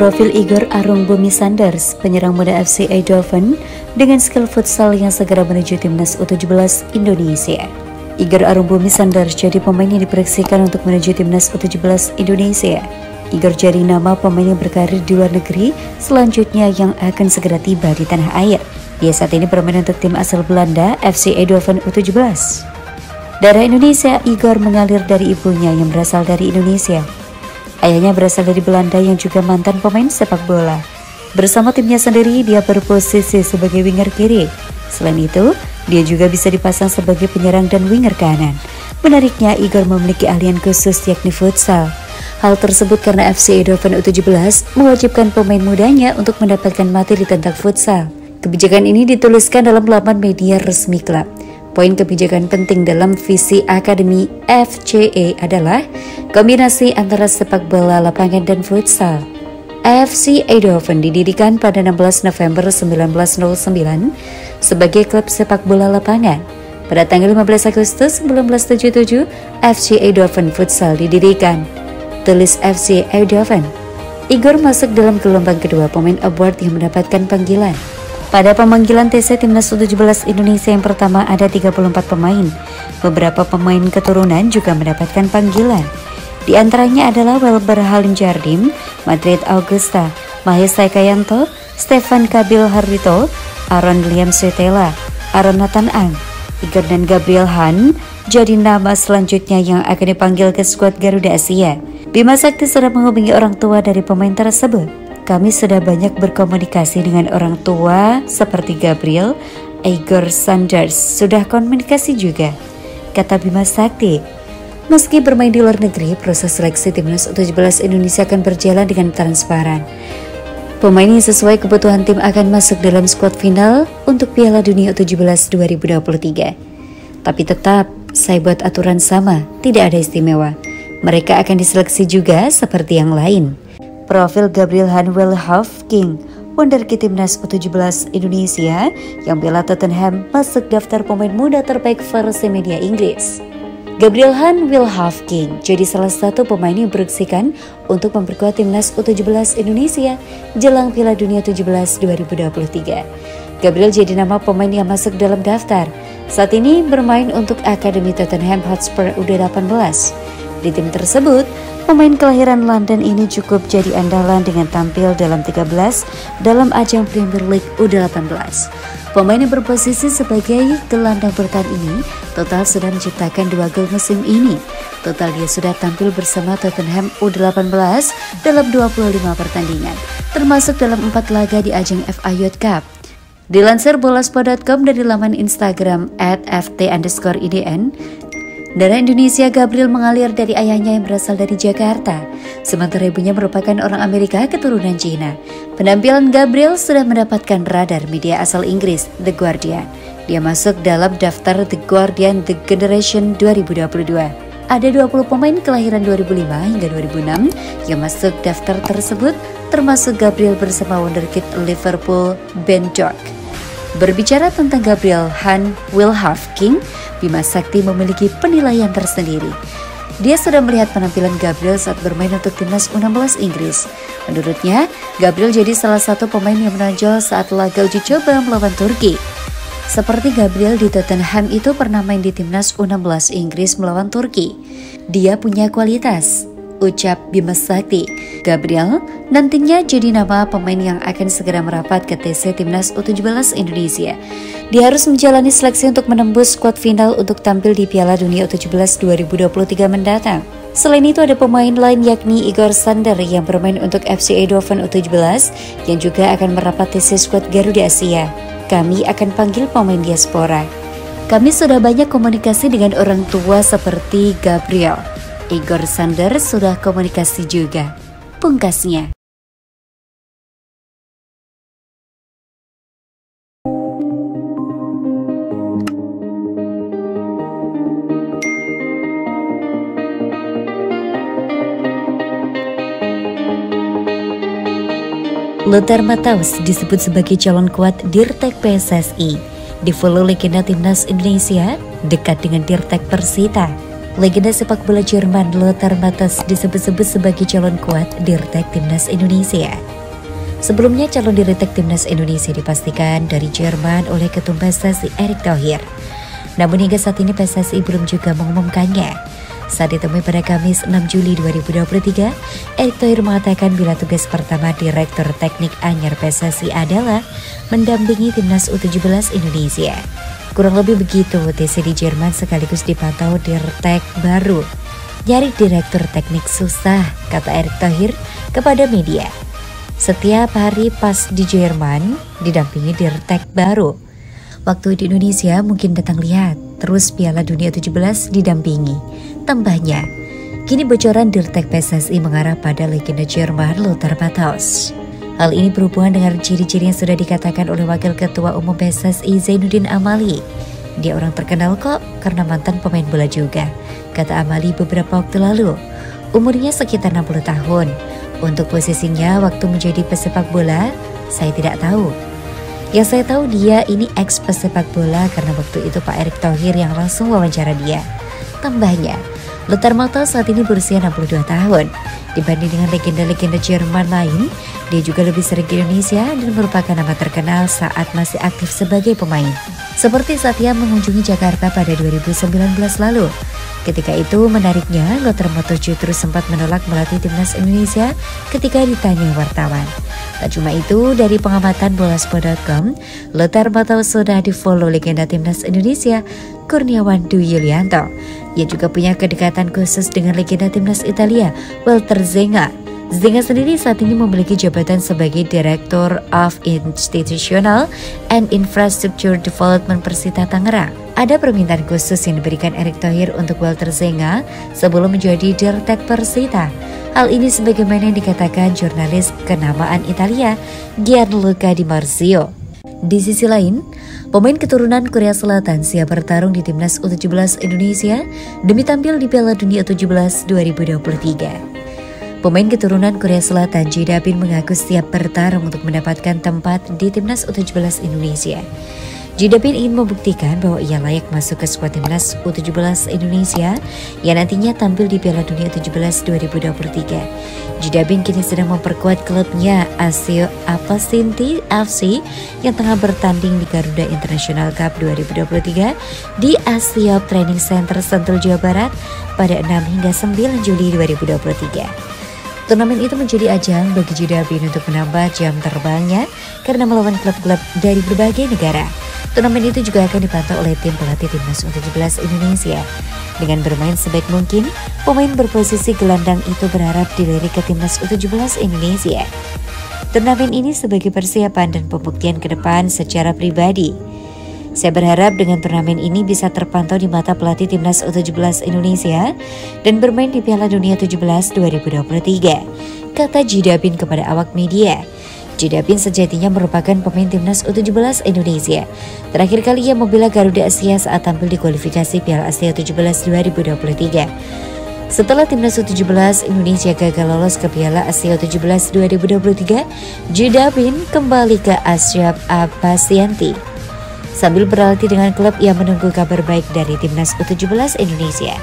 Profil Igor Arung Bumi Sanders, penyerang muda FC Eindhoven dengan skill futsal yang segera menuju timnas U17 Indonesia. Igor Arung Bumi Sanders jadi pemain yang diproyeksikan untuk menuju timnas U17 Indonesia. Igor jadi nama pemain yang berkarir di luar negeri selanjutnya yang akan segera tiba di tanah air. Dia saat ini bermain untuk tim asal Belanda FC Eindhoven U17. Darah Indonesia, Igor mengalir dari ibunya yang berasal dari Indonesia. Ayahnya berasal dari Belanda yang juga mantan pemain sepak bola. Bersama timnya sendiri, dia berposisi sebagai winger kiri. Selain itu, dia juga bisa dipasang sebagai penyerang dan winger kanan. Menariknya, Igor memiliki ahlian khusus yakni futsal. Hal tersebut karena FC Eindhoven U17 mewajibkan pemain mudanya untuk mendapatkan materi tentang futsal. Kebijakan ini dituliskan dalam laman media resmi klub. Poin kebijakan penting dalam visi Akademi FCE adalah kombinasi antara sepak bola lapangan dan futsal. FC Eindhoven didirikan pada 16 November 1909 sebagai klub sepak bola lapangan. Pada tanggal 15 Agustus 1977, FC Eindhoven Futsal didirikan. Tulis FC Eindhoven. Igor masuk dalam gelombang kedua pemain award yang mendapatkan panggilan. Pada pemanggilan TC Timnas U17 Indonesia yang pertama ada 34 pemain. Beberapa pemain keturunan juga mendapatkan panggilan. Di antaranya adalah Welber Halim Jardim, Madrid Augusta, Mahesa Kayanto, Stefan Kabil Harito, Aaron Liam Sutela, Aaron Nathan Ang, Igor dan Gabriel Han jadi nama selanjutnya yang akan dipanggil ke skuad Garuda Asia. Bima Sakti sudah menghubungi orang tua dari pemain tersebut. Kami sudah banyak berkomunikasi dengan orang tua seperti Gabriel, Igor Sanders, sudah komunikasi juga, kata Bima Sakti. Meski bermain di luar negeri, proses seleksi timnas U17 Indonesia akan berjalan dengan transparan. Pemain yang sesuai kebutuhan tim akan masuk dalam skuad final untuk Piala Dunia U17 2023. Tapi tetap, saya buat aturan sama, tidak ada istimewa. Mereka akan diseleksi juga seperti yang lain. Profil Gabriel Han Wilhoff-King, wonderkid timnas U17 Indonesia yang bela Tottenham masuk daftar pemain muda terbaik versi media Inggris. Gabriel Han Wilhoff-King jadi salah satu pemain yang diproyeksikan untuk memperkuat timnas U17 Indonesia jelang Piala Dunia U17 2023. Gabriel jadi nama pemain yang masuk dalam daftar. Saat ini bermain untuk Akademi Tottenham Hotspur U18. Di tim tersebut, pemain kelahiran London ini cukup jadi andalan dengan tampil dalam 13 dalam ajang Premier League U18. Pemain yang berposisi sebagai gelandang bertahan ini total sudah menciptakan 2 gol musim ini. Total dia sudah tampil bersama Tottenham U18 dalam 25 pertandingan, termasuk dalam 4 laga di ajang FA Youth Cup. Dilansir bolaspo.com dari laman Instagram @ft_idn, darah Indonesia Gabriel mengalir dari ayahnya yang berasal dari Jakarta, sementara ibunya merupakan orang Amerika keturunan Cina. Penampilan Gabriel sudah mendapatkan radar media asal Inggris, The Guardian. Dia masuk dalam daftar The Guardian The Generation 2022. Ada 20 pemain kelahiran 2005 hingga 2006 yang masuk daftar tersebut, termasuk Gabriel bersama wonderkid Liverpool Ben Doak. Berbicara tentang Gabriel Han Wilhoff-King, Bima Sakti memiliki penilaian tersendiri. Dia sudah melihat penampilan Gabriel saat bermain untuk timnas U16 Inggris. Menurutnya, Gabriel jadi salah satu pemain yang menonjol saat laga uji coba melawan Turki. Seperti Gabriel di Tottenham itu pernah main di timnas U16 Inggris melawan Turki. Dia punya kualitas, ucap Bima Sakti. Gabriel nantinya jadi nama pemain yang akan segera merapat ke TC Timnas U17 Indonesia. Dia harus menjalani seleksi untuk menembus skuad final untuk tampil di Piala Dunia U17 2023 mendatang. Selain itu ada pemain lain yakni Igor Sanders yang bermain untuk FC Eindhoven U17 yang juga akan merapat TC skuad Garuda Asia. Kami akan panggil pemain diaspora. Kami sudah banyak komunikasi dengan orang tua seperti Gabriel. Igor Sanders sudah komunikasi juga, pungkasnya. Lothar Matthaus disebut sebagai calon kuat Dirtek PSSI. Di follow legenda timnas Indonesia dekat dengan Dirtek Persita. Legenda sepak bola Jerman Lothar Matthaus disebut-sebut sebagai calon kuat dirtek timnas Indonesia. Sebelumnya calon dirtek timnas Indonesia dipastikan dari Jerman oleh Ketum PSSI Erick Thohir. Namun hingga saat ini PSSI belum juga mengumumkannya. Saat ditemui pada Kamis 6 Juli 2023, Erick Thohir mengatakan bila tugas pertama Direktur Teknik Anyar PSSI adalah mendampingi timnas U17 Indonesia. Kurang lebih begitu TC di Jerman sekaligus dipantau dirtek baru. Nyari direktur teknik susah, kata Erick Thohir kepada media. Setiap hari pas di Jerman didampingi dirtek baru. Waktu di Indonesia mungkin datang lihat, terus Piala Dunia 17 didampingi. Tambahnya, kini bocoran dirtek PSSI mengarah pada legenda Jerman Lothar Matthaus. Hal ini berhubungan dengan ciri-ciri yang sudah dikatakan oleh Wakil Ketua Umum PSSI Zainuddin Amali. Dia orang terkenal kok karena mantan pemain bola juga, kata Amali beberapa waktu lalu. Umurnya sekitar 60 tahun. Untuk posisinya waktu menjadi pesepak bola, saya tidak tahu. Yang saya tahu dia ini ex pesepak bola karena waktu itu Pak Erick Thohir yang langsung wawancara dia. Tambahnya, Lothar Matthaus saat ini berusia 62 tahun. Dibanding dengan legenda-legenda Jerman lain, dia juga lebih sering di Indonesia dan merupakan nama terkenal saat masih aktif sebagai pemain. Seperti saat ia mengunjungi Jakarta pada 2019 lalu. Ketika itu menariknya, Lothar Matthaus justru sempat menolak melatih timnas Indonesia ketika ditanya wartawan. Tak cuma itu, dari pengamatan bolasport.com, Lothar Matthaus sudah di-follow legenda timnas Indonesia, Kurniawan Dwi Yulianto. Ia juga punya kedekatan khusus dengan legenda timnas Italia, Walter Zenga. Zenga sendiri saat ini memiliki jabatan sebagai Director of Institutional and Infrastructure Development Persita Tangerang. Ada permintaan khusus yang diberikan Erick Thohir untuk Walter Zenga sebelum menjadi dirtek Persita. Hal ini sebagaimana yang dikatakan jurnalis kenamaan Italia Gianluca Di Marzio. Di sisi lain, pemain keturunan Korea Selatan siap bertarung di timnas U17 Indonesia demi tampil di Piala Dunia U17 2023. Pemain keturunan Korea Selatan Ji Da-bin mengaku siap bertarung untuk mendapatkan tempat di timnas U17 Indonesia. Ji Da-bin ingin membuktikan bahwa ia layak masuk ke skuad timnas U17 Indonesia yang nantinya tampil di Piala Dunia U17 2023. Ji Da-bin kini sedang memperkuat klubnya ASEO Apasinti FC yang tengah bertanding di Garuda International Cup 2023 di Asiop Training Center Sentul, Jawa Barat pada 6 hingga 9 Juli 2023. Turnamen itu menjadi ajang bagi Ji Da-bin untuk menambah jam terbangnya karena melawan klub-klub dari berbagai negara. Turnamen itu juga akan dipantau oleh tim pelatih timnas U17 Indonesia. Dengan bermain sebaik mungkin, pemain berposisi gelandang itu berharap dilirik ke timnas U17 Indonesia. Turnamen ini sebagai persiapan dan pembuktian ke depan secara pribadi. Saya berharap dengan turnamen ini bisa terpantau di mata pelatih timnas U17 Indonesia dan bermain di Piala Dunia 17 2023, kata Ji Da-bin kepada awak media. Ji Da-bin sejatinya merupakan pemain timnas U17 Indonesia. Terakhir kali ia membela Garuda Asia saat tampil di kualifikasi Piala Asia 17 2023. Setelah timnas U17 Indonesia gagal lolos ke Piala Asia 17 2023, Ji Da-bin kembali ke Asiop Apasianti. Sambil berlatih dengan klub, ia menunggu kabar baik dari timnas U17 Indonesia.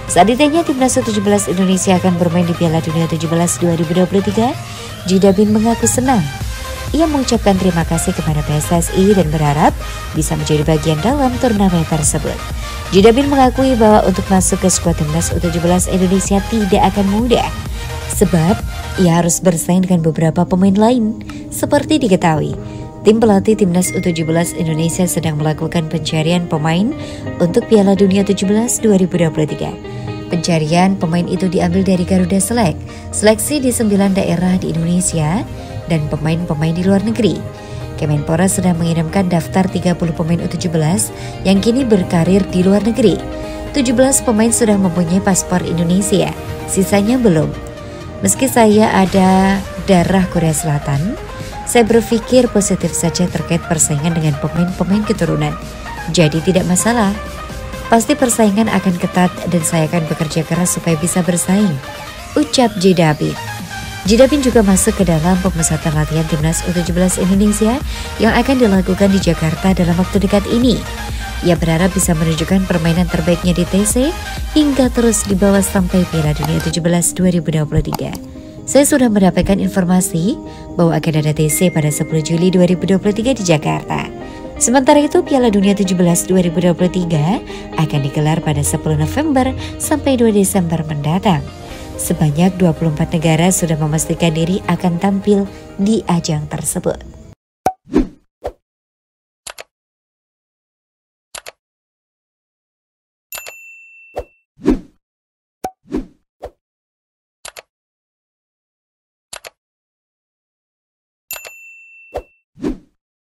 Saat ditanya timnas U17 Indonesia akan bermain di Piala Dunia 17 2023, Ji Da-bin mengaku senang. Ia mengucapkan terima kasih kepada PSSI dan berharap bisa menjadi bagian dalam turnamen tersebut. Ji Da-bin mengakui bahwa untuk masuk ke skuad timnas U17 Indonesia tidak akan mudah, sebab ia harus bersaing dengan beberapa pemain lain. Seperti diketahui, tim pelatih timnas U17 Indonesia sedang melakukan pencarian pemain untuk Piala Dunia 17 2023. Pencarian pemain itu diambil dari Garuda Select, seleksi di 9 daerah di Indonesia, dan pemain-pemain di luar negeri. Kemenpora sedang mengirimkan daftar 30 pemain U17 yang kini berkarir di luar negeri. 17 pemain sudah mempunyai paspor Indonesia, sisanya belum. Meski saya ada darah Korea Selatan, saya berpikir positif saja terkait persaingan dengan pemain-pemain keturunan. Jadi tidak masalah. Pasti persaingan akan ketat dan saya akan bekerja keras supaya bisa bersaing, ucap Ji Da-bin. Ji Da-bin juga masuk ke dalam pemusatan latihan timnas U17 Indonesia yang akan dilakukan di Jakarta dalam waktu dekat ini. Ia berharap bisa menunjukkan permainan terbaiknya di TC hingga terus dibawa sampai Piala Dunia 17 2023. Saya sudah mendapatkan informasi bahwa akan ada TC pada 10 Juli 2023 di Jakarta. Sementara itu Piala Dunia 17 2023 akan digelar pada 10 November sampai 2 Desember mendatang. Sebanyak 24 negara sudah memastikan diri akan tampil di ajang tersebut.